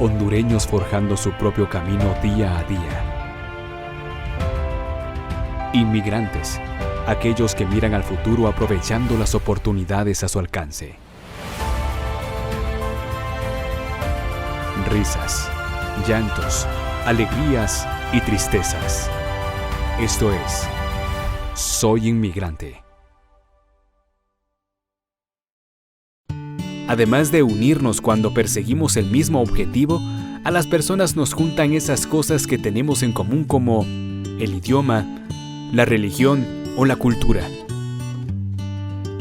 hondureños forjando su propio camino día a día. Inmigrantes, aquellos que miran al futuro aprovechando las oportunidades a su alcance. Risas, llantos, alegrías y tristezas. Esto es Soy Inmigrante. Además de unirnos cuando perseguimos el mismo objetivo, a las personas nos juntan esas cosas que tenemos en común como el idioma, la religión o la cultura.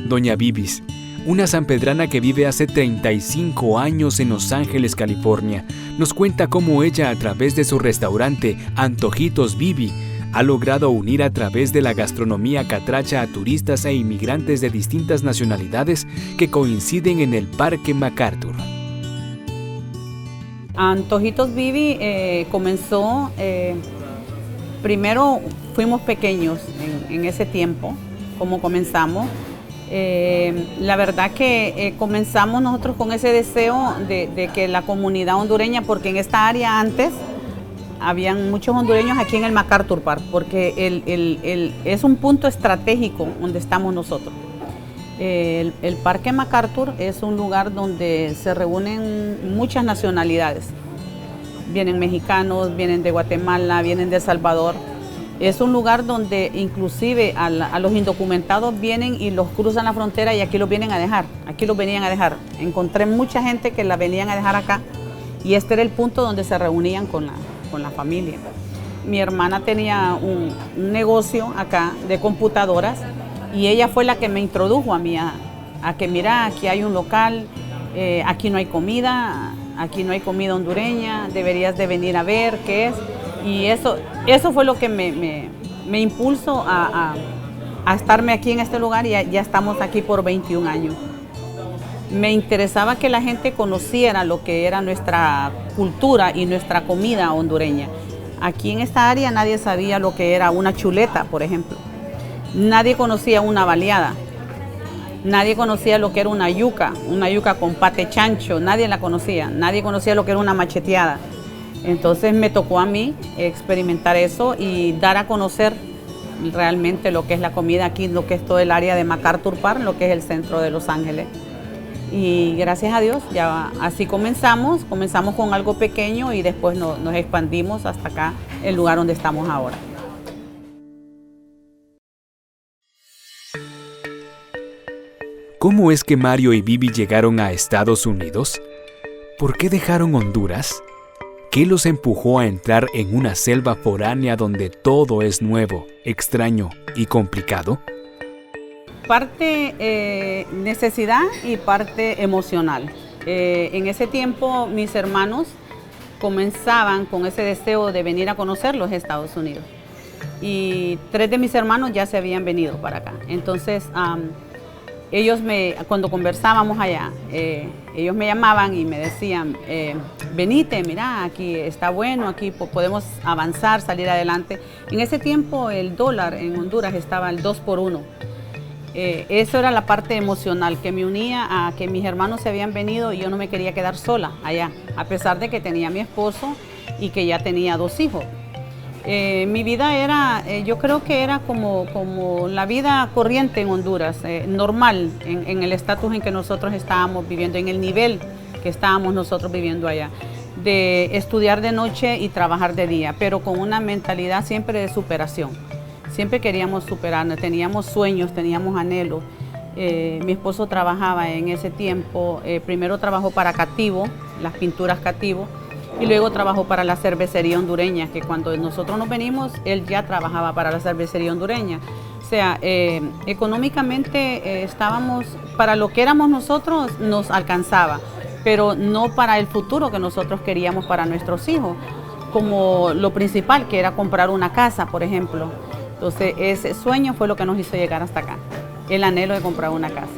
Doña Bibis, una sanpedrana que vive hace 35 años en Los Ángeles, California, nos cuenta cómo ella, a través de su restaurante Antojitos Bibi, ha logrado unir a través de la gastronomía catracha a turistas e inmigrantes de distintas nacionalidades que coinciden en el Parque MacArthur. Antojitos Bibi comenzó, primero fuimos pequeños en ese tiempo, como comenzamos. La verdad que comenzamos nosotros con ese deseo de que la comunidad hondureña, porque en esta área antes habían muchos hondureños aquí en el MacArthur Park, porque es un punto estratégico donde estamos nosotros. El Parque MacArthur es un lugar donde se reúnen muchas nacionalidades. Vienen mexicanos, vienen de Guatemala, vienen de El Salvador. Es un lugar donde inclusive a los indocumentados vienen y los cruzan la frontera y aquí los vienen a dejar. Aquí los venían a dejar. Encontré mucha gente que la venían a dejar acá y este era el punto donde se reunían con la familia. Mi hermana tenía un negocio acá de computadoras y ella fue la que me introdujo a mí a que mira, aquí hay un local, aquí no hay comida hondureña, deberías de venir a ver qué es. Y eso fue lo que me impulsó a estarme aquí en este lugar y ya estamos aquí por 21 años. Me interesaba que la gente conociera lo que era nuestra cultura y nuestra comida hondureña. Aquí en esta área nadie sabía lo que era una chuleta, por ejemplo. Nadie conocía una baleada. Nadie conocía lo que era una yuca con pate chancho, nadie la conocía. Nadie conocía lo que era una macheteada. Entonces me tocó a mí experimentar eso y dar a conocer realmente lo que es la comida aquí, lo que es todo el área de MacArthur Park, lo que es el centro de Los Ángeles. Y gracias a Dios, ya así comenzamos con algo pequeño y después nos expandimos hasta acá, el lugar donde estamos ahora. ¿Cómo es que Mario y Bibi llegaron a Estados Unidos? ¿Por qué dejaron Honduras? ¿Qué los empujó a entrar en una selva foránea donde todo es nuevo, extraño y complicado? Parte necesidad y parte emocional. En ese tiempo mis hermanos comenzaban con ese deseo de venir a conocer los Estados Unidos. Y 3 de mis hermanos ya se habían venido para acá. Entonces, ellos cuando conversábamos allá, ellos me llamaban y me decían, venite, mira, aquí está bueno, aquí podemos avanzar, salir adelante. En ese tiempo el dólar en Honduras estaba al 2 por 1. Eso era la parte emocional que me unía a que mis hermanos se habían venido y yo no me quería quedar sola allá, a pesar de que tenía a mi esposo y que ya tenía 2 hijos. Mi vida era, yo creo que era como la vida corriente en Honduras, normal en el estatus en que nosotros estábamos viviendo, en el nivel que estábamos nosotros viviendo allá, de estudiar de noche y trabajar de día, pero con una mentalidad siempre de superación. Siempre queríamos superarnos, teníamos sueños, teníamos anhelos. Mi esposo trabajaba en ese tiempo, primero trabajó para Cativo, las pinturas Cativo, y luego trabajó para la cervecería hondureña, que cuando nosotros nos venimos, él ya trabajaba para la cervecería hondureña. O sea, económicamente estábamos, para lo que éramos nosotros, nos alcanzaba, pero no para el futuro que nosotros queríamos para nuestros hijos, como lo principal, que era comprar una casa, por ejemplo. Entonces, ese sueño fue lo que nos hizo llegar hasta acá, el anhelo de comprar una casa.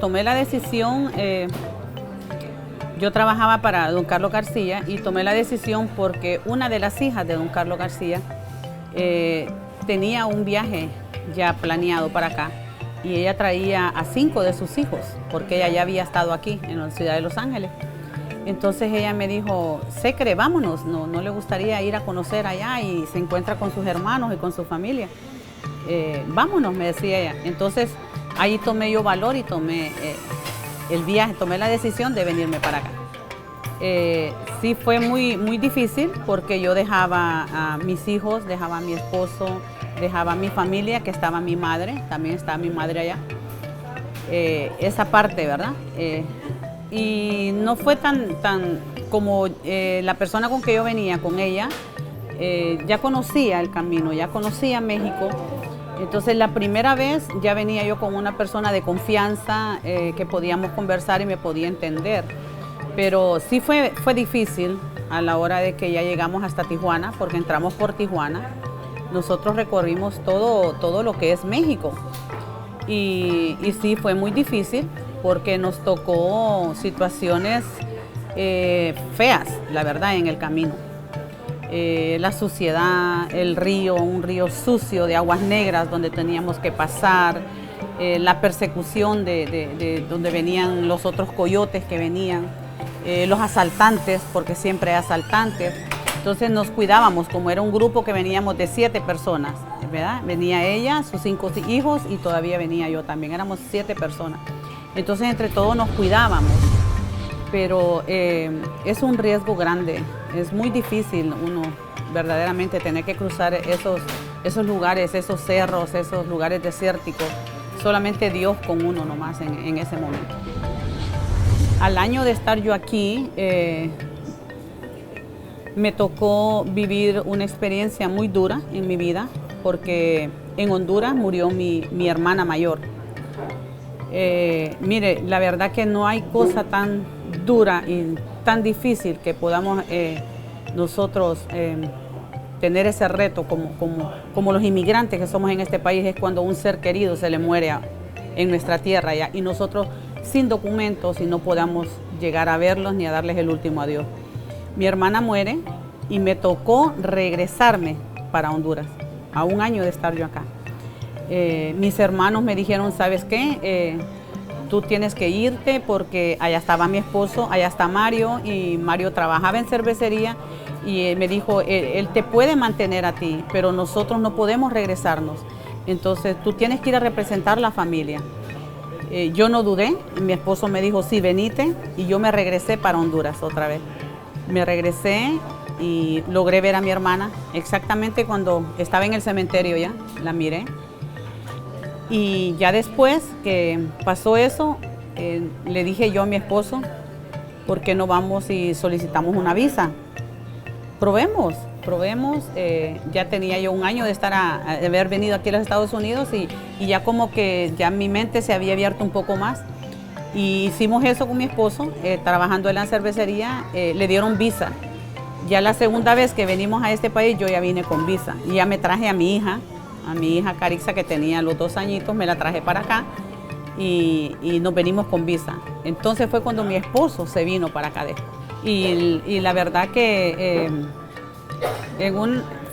Tomé la decisión, yo trabajaba para don Carlos García y tomé la decisión porque una de las hijas de don Carlos García tenía un viaje ya planeado para acá y ella traía a 5 de sus hijos porque ella ya había estado aquí en la ciudad de Los Ángeles. Entonces ella me dijo, Secre, vámonos, no le gustaría ir a conocer allá y se encuentra con sus hermanos y con su familia. Vámonos, me decía ella. Entonces ahí tomé yo valor y tomé el viaje, tomé la decisión de venirme para acá. Sí fue muy difícil porque yo dejaba a mis hijos, dejaba a mi esposo, dejaba a mi familia, que estaba mi madre, también estaba mi madre allá. Esa parte, ¿verdad? Y no fue tan como la persona con que yo venía, con ella, ya conocía el camino, ya conocía México. Entonces la primera vez ya venía yo con una persona de confianza que podíamos conversar y me podía entender. Pero sí fue difícil a la hora de que ya llegamos hasta Tijuana, porque entramos por Tijuana. Nosotros recorrimos todo lo que es México. Y sí fue muy difícil porque nos tocó situaciones feas, la verdad, en el camino. La suciedad, el río, un río sucio de aguas negras donde teníamos que pasar, la persecución de donde venían los otros coyotes que venían, los asaltantes, porque siempre hay asaltantes. Entonces nos cuidábamos, como era un grupo que veníamos de 7 personas, ¿verdad? Venía ella, sus 5 hijos y todavía venía yo también, éramos 7 personas. Entonces entre todos nos cuidábamos, pero es un riesgo grande, es muy difícil uno verdaderamente tener que cruzar esos lugares, esos cerros, esos lugares desérticos, solamente Dios con uno nomás en ese momento. Al año de estar yo aquí, me tocó vivir una experiencia muy dura en mi vida, porque en Honduras murió mi hermana mayor. Mire, la verdad que no hay cosa tan dura y tan difícil que podamos nosotros tener ese reto como los inmigrantes que somos en este país, es cuando un ser querido se le muere en nuestra tierra ya, y nosotros sin documentos y no podamos llegar a verlos ni a darles el último adiós. Mi hermana muere y me tocó regresarme para Honduras, a un año de estar yo acá. Mis hermanos me dijeron, ¿sabes qué? Tú tienes que irte porque allá estaba mi esposo, allá está Mario, y Mario trabajaba en cervecería y me dijo, él te puede mantener a ti, pero nosotros no podemos regresarnos. Entonces tú tienes que ir a representar la familia. Yo no dudé, mi esposo me dijo, sí, venite, y yo me regresé para Honduras otra vez. Me regresé y logré ver a mi hermana exactamente cuando estaba en el cementerio ya, la miré. Y ya después que pasó eso, le dije yo a mi esposo, ¿por qué no vamos y solicitamos una visa? Probemos. Ya tenía yo un año de haber venido aquí a los Estados Unidos y ya como que ya mi mente se había abierto un poco más. Y hicimos eso con mi esposo, trabajando en la cervecería, le dieron visa. Ya la segunda vez que venimos a este país yo ya vine con visa y ya me traje a mi hija Carixa, que tenía los 2 añitos, me la traje para acá y nos venimos con visa. Entonces fue cuando mi esposo se vino para acá. Y la verdad que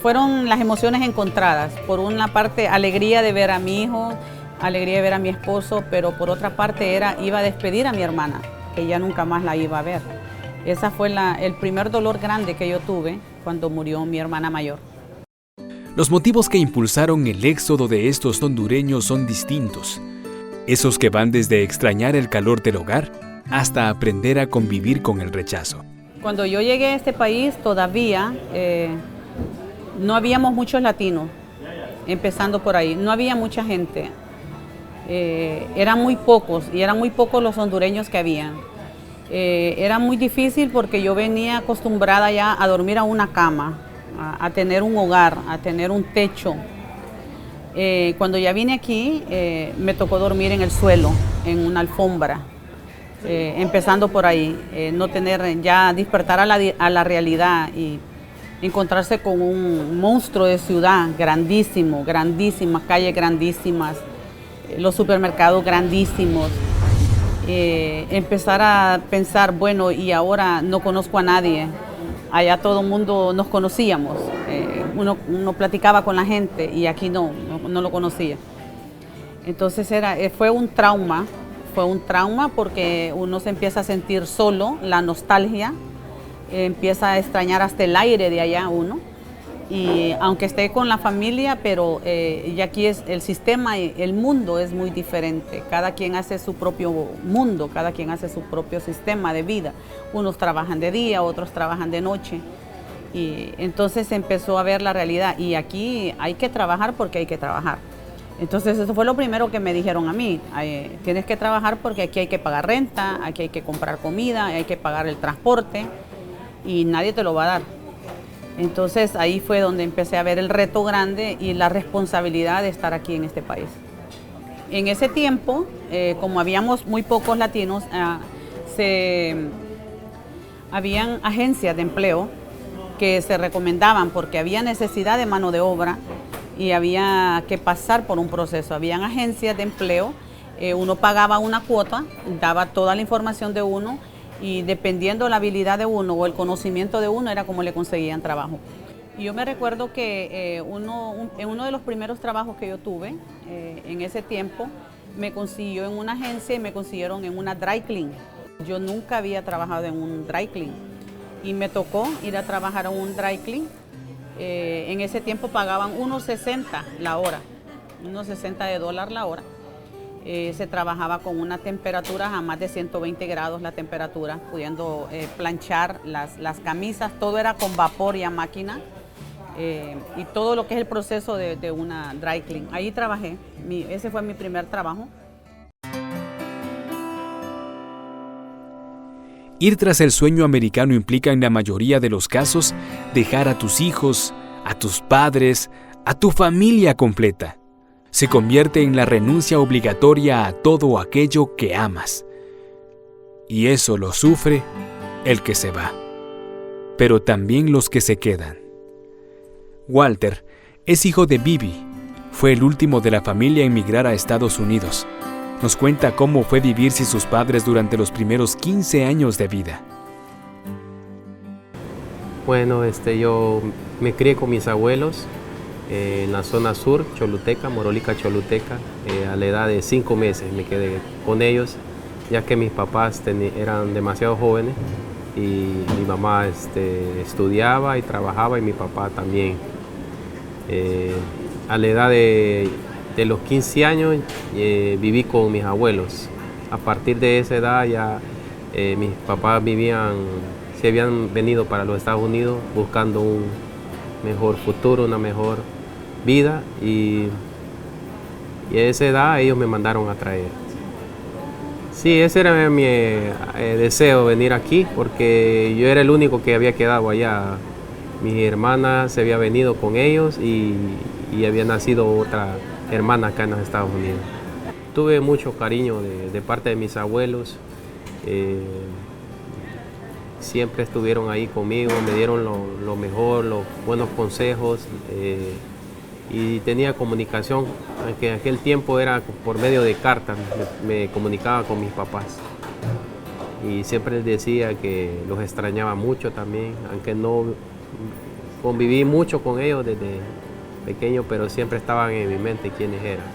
fueron las emociones encontradas. Por una parte, alegría de ver a mi hijo, alegría de ver a mi esposo, pero por otra parte iba a despedir a mi hermana, que ya nunca más la iba a ver. Esa fue el primer dolor grande que yo tuve cuando murió mi hermana mayor. Los motivos que impulsaron el éxodo de estos hondureños son distintos. Esos que van desde extrañar el calor del hogar hasta aprender a convivir con el rechazo. Cuando yo llegué a este país todavía no habíamos muchos latinos, empezando por ahí, no había mucha gente. Eran muy pocos y eran muy pocos los hondureños que habían. Era muy difícil porque yo venía acostumbrada ya a dormir a una cama, a tener un hogar, a tener un techo. Cuando ya vine aquí me tocó dormir en el suelo, en una alfombra, empezando por ahí, no tener ya despertar a la realidad y encontrarse con un monstruo de ciudad grandísimo, grandísimas calles grandísimas, los supermercados grandísimos, empezar a pensar, bueno, y ahora no conozco a nadie. Allá todo el mundo nos conocíamos, uno platicaba con la gente y aquí no lo conocía. Entonces fue un trauma fue un trauma porque uno se empieza a sentir solo, la nostalgia, empieza a extrañar hasta el aire de allá uno. Y aunque esté con la familia, pero ya aquí es el sistema, el mundo es muy diferente. Cada quien hace su propio mundo, cada quien hace su propio sistema de vida. Unos trabajan de día, otros trabajan de noche. Y entonces empezó a ver la realidad. Y aquí hay que trabajar porque hay que trabajar. Entonces eso fue lo primero que me dijeron a mí. Tienes que trabajar porque aquí hay que pagar renta, aquí hay que comprar comida, hay que pagar el transporte y nadie te lo va a dar. Entonces ahí fue donde empecé a ver el reto grande y la responsabilidad de estar aquí en este país. En ese tiempo, como habíamos muy pocos latinos, habían agencias de empleo que se recomendaban porque había necesidad de mano de obra y había que pasar por un proceso. Habían agencias de empleo, uno pagaba una cuota, daba toda la información de uno, y dependiendo la habilidad de uno o el conocimiento de uno era como le conseguían trabajo. Y yo me recuerdo que en uno de los primeros trabajos que yo tuve en ese tiempo, me consiguió en una agencia y me consiguieron en una dry clean. Yo nunca había trabajado en un dry clean y me tocó ir a trabajar en un dry clean. En ese tiempo pagaban $1.60 la hora, $1.60 la hora. Se trabajaba con una temperatura a más de 120 grados la temperatura, pudiendo planchar las camisas, todo era con vapor y a máquina, y todo lo que es el proceso de una dry clean. Ahí trabajé, ese fue mi primer trabajo. Ir tras el sueño americano implica en la mayoría de los casos dejar a tus hijos, a tus padres, a tu familia completa. Se convierte en la renuncia obligatoria a todo aquello que amas. Y eso lo sufre el que se va, pero también los que se quedan. Walter es hijo de Bibi, fue el último de la familia en emigrar a Estados Unidos. Nos cuenta cómo fue vivir sin sus padres durante los primeros 15 años de vida. Bueno, yo me crié con mis abuelos en la zona sur, Choluteca, Morolica, Choluteca. A la edad de 5 meses me quedé con ellos, ya que mis papás eran demasiado jóvenes y mi mamá estudiaba y trabajaba y mi papá también. A la edad de los 15 años viví con mis abuelos. A partir de esa edad ya mis papás se habían venido para los Estados Unidos buscando un mejor futuro, una mejor vida, y a esa edad ellos me mandaron a traer. Sí, ese era mi deseo, venir aquí, porque yo era el único que había quedado allá. Mi hermana se había venido con ellos y había nacido otra hermana acá en los Estados Unidos. Tuve mucho cariño de parte de mis abuelos. Siempre estuvieron ahí conmigo, me dieron lo mejor, los buenos consejos, y tenía comunicación, aunque en aquel tiempo era por medio de cartas, me comunicaba con mis papás. Y siempre les decía que los extrañaba mucho también, aunque no conviví mucho con ellos desde pequeño, pero siempre estaban en mi mente quiénes eran.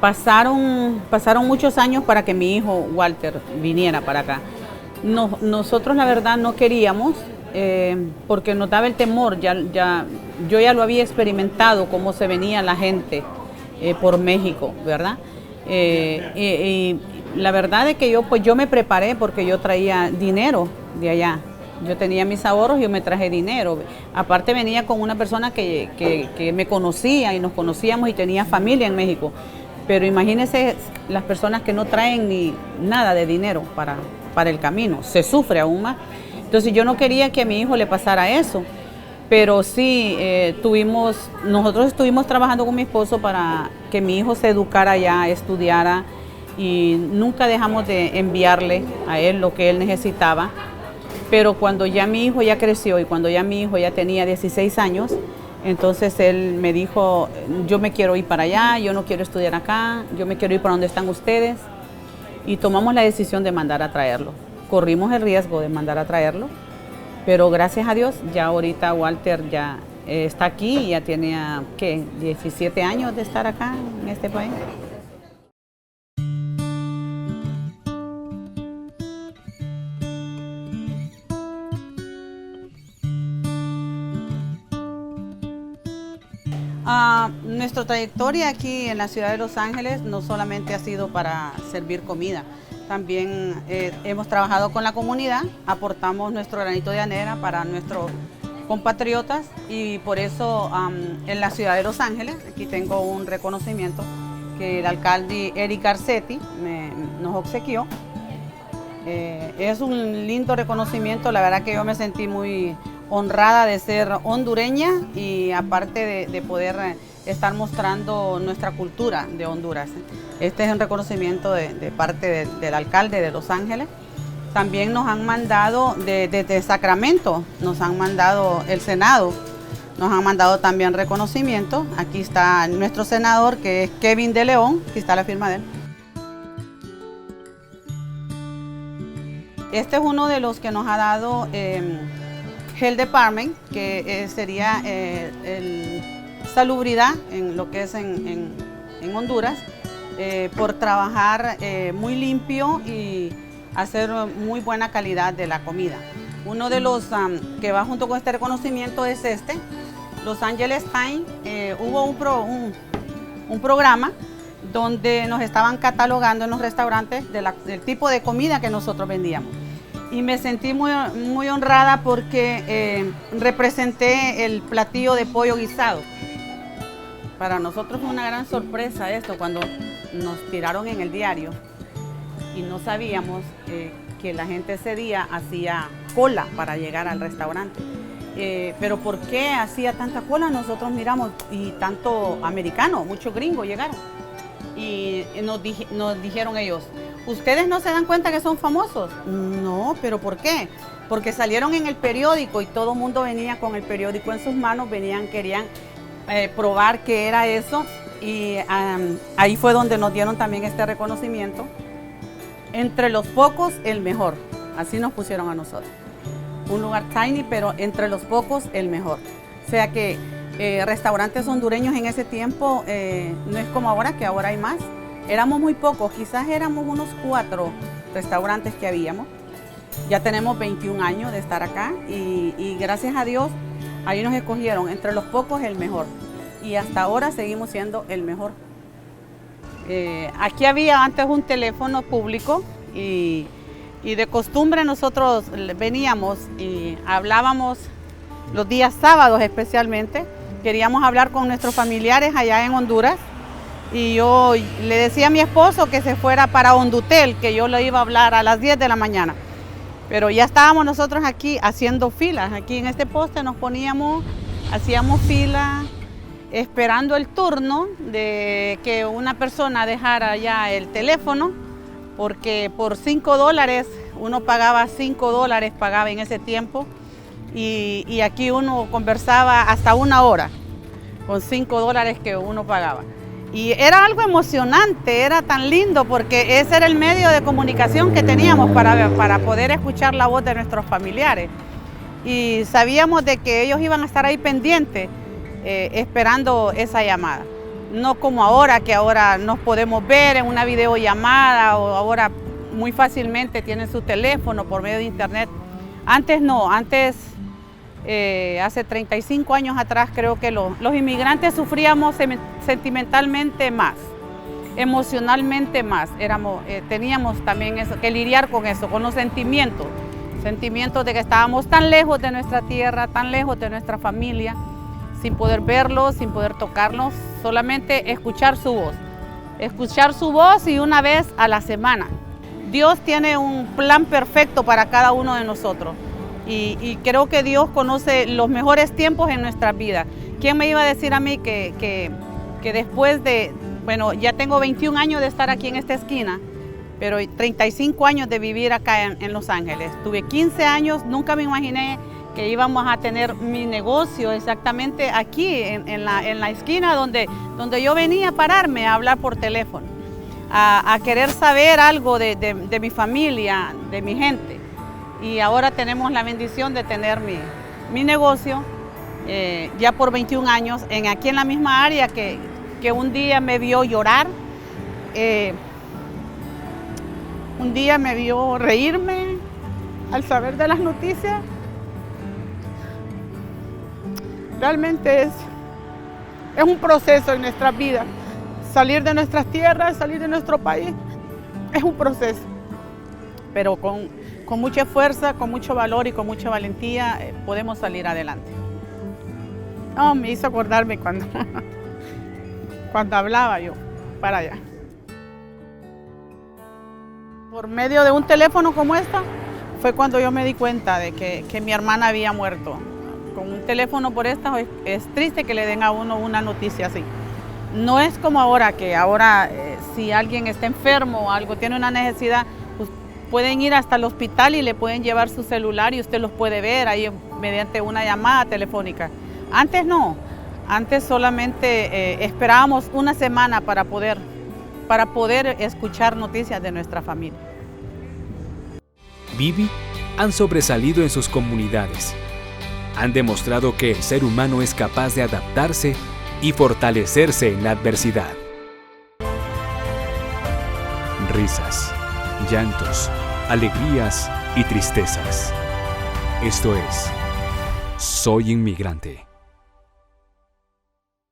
Pasaron muchos años para que mi hijo Walter viniera para acá. Nosotros la verdad no queríamos, porque nos daba el temor, yo ya lo había experimentado cómo se venía la gente por México, ¿verdad? Y la verdad es que yo me preparé porque yo traía dinero de allá. Yo tenía mis ahorros y yo me traje dinero. Aparte venía con una persona que me conocía y nos conocíamos y tenía familia en México. Pero imagínense las personas que no traen ni nada de dinero para el camino. Se sufre aún más. Entonces yo no quería que a mi hijo le pasara eso. Pero sí, nosotros estuvimos trabajando con mi esposo para que mi hijo se educara allá, estudiara, y nunca dejamos de enviarle a él lo que él necesitaba. Pero cuando ya mi hijo ya creció y cuando ya mi hijo ya tenía 16 años, entonces él me dijo, yo me quiero ir para allá, yo no quiero estudiar acá, yo me quiero ir para donde están ustedes. Y tomamos la decisión de mandar a traerlo. Corrimos el riesgo de mandar a traerlo, pero gracias a Dios ya ahorita Walter ya está aquí y ya tiene, ¿qué? 17 años de estar acá en este país. Nuestra trayectoria aquí en la ciudad de Los Ángeles no solamente ha sido para servir comida, también hemos trabajado con la comunidad, aportamos nuestro granito de arena para nuestros compatriotas y por eso en la ciudad de Los Ángeles, aquí tengo un reconocimiento que el alcalde Eric Garcetti nos obsequió. Es un lindo reconocimiento, la verdad que yo me sentí muy honrada de ser hondureña y aparte de poder estar mostrando nuestra cultura de Honduras. Este es un reconocimiento de parte del alcalde de Los Ángeles. También nos han mandado desde Sacramento, nos han mandado el Senado, nos han mandado también reconocimiento. Aquí está nuestro senador que es Kevin de León, aquí está la firma de él. Este es uno de los que nos ha dado Health Department, que sería salubridad en lo que es en Honduras, por trabajar muy limpio y hacer muy buena calidad de la comida. Uno de los que va junto con este reconocimiento es Los Angeles Times. Hubo un programa donde nos estaban catalogando en los restaurantes del tipo de comida que nosotros vendíamos. Y me sentí muy honrada porque representé el platillo de pollo guisado. Para nosotros fue una gran sorpresa esto cuando nos tiraron en el diario y no sabíamos que la gente ese día hacía cola para llegar al restaurante. Pero ¿por qué hacía tanta cola? Nosotros miramos y tanto americano, muchos gringos llegaron. Y nos dijeron ellos, ¿ustedes no se dan cuenta que son famosos? No, ¿pero por qué? Porque salieron en el periódico y todo el mundo venía con el periódico en sus manos, querían probar qué era eso. Y ahí fue donde nos dieron también este reconocimiento. Entre los pocos, el mejor. Así nos pusieron a nosotros. Un lugar tiny, pero entre los pocos, el mejor. O sea que restaurantes hondureños en ese tiempo no es como ahora, que ahora hay más. Éramos muy pocos, quizás éramos unos 4 restaurantes que habíamos. Ya tenemos 21 años de estar acá y gracias a Dios ahí nos escogieron entre los pocos el mejor. Y hasta ahora seguimos siendo el mejor. Aquí había antes un teléfono público y de costumbre nosotros veníamos y hablábamos los días sábados especialmente. Queríamos hablar con nuestros familiares allá en Honduras y yo le decía a mi esposo que se fuera para Hondutel, que yo le iba a hablar a las 10 de la mañana. Pero ya estábamos nosotros aquí haciendo filas. Aquí en este poste nos poníamos, hacíamos fila, esperando el turno de que una persona dejara ya el teléfono, porque por $5, uno pagaba $5, pagaba en ese tiempo, y aquí uno conversaba hasta 1 hora con $5 que uno pagaba. Y era algo emocionante, era tan lindo porque ese era el medio de comunicación que teníamos para poder escuchar la voz de nuestros familiares. Y sabíamos de que ellos iban a estar ahí pendientes, esperando esa llamada. No como ahora, que ahora nos podemos ver en una videollamada o ahora muy fácilmente tienen su teléfono por medio de internet. Antes no, antes hace 35 años atrás creo que los inmigrantes sufríamos sentimentalmente más, emocionalmente más. Teníamos también eso, que lidiar con eso, con los sentimientos de que estábamos tan lejos de nuestra tierra, tan lejos de nuestra familia, sin poder verlos, sin poder tocarlos, solamente escuchar su voz y una vez a la semana. Dios tiene un plan perfecto para cada uno de nosotros y creo que Dios conoce los mejores tiempos en nuestras vidas. ¿Quién me iba a decir a mí que después de, bueno, ya tengo 21 años de estar aquí en esta esquina, pero 35 años de vivir acá en Los Ángeles? Tuve 15 años, nunca me imaginé que íbamos a tener mi negocio exactamente aquí, en la esquina donde yo venía a pararme a hablar por teléfono, a querer saber algo de mi familia, de mi gente. Y ahora tenemos la bendición de tener mi negocio ya por 21 años, aquí en la misma área que un día me vio llorar, un día me vio reírme al saber de las noticias. Realmente Es un proceso en nuestras vidas. Salir de nuestras tierras, salir de nuestro país, es un proceso. Pero con mucha fuerza, con mucho valor y con mucha valentía podemos salir adelante. No, me hizo acordarme cuando, cuando hablaba yo para allá. Por medio de un teléfono como esta, fue cuando yo me di cuenta de que mi hermana había muerto. Con un teléfono por esta es triste que le den a uno una noticia así. No es como ahora, que ahora si alguien está enfermo o algo, tiene una necesidad, pues pueden ir hasta el hospital y le pueden llevar su celular y usted los puede ver ahí mediante una llamada telefónica. Antes no, antes solamente esperábamos una semana para poder escuchar noticias de nuestra familia. Vivi han sobresalido en sus comunidades. Han demostrado que el ser humano es capaz de adaptarse y fortalecerse en la adversidad. Risas, llantos, alegrías y tristezas. Esto es Soy Inmigrante.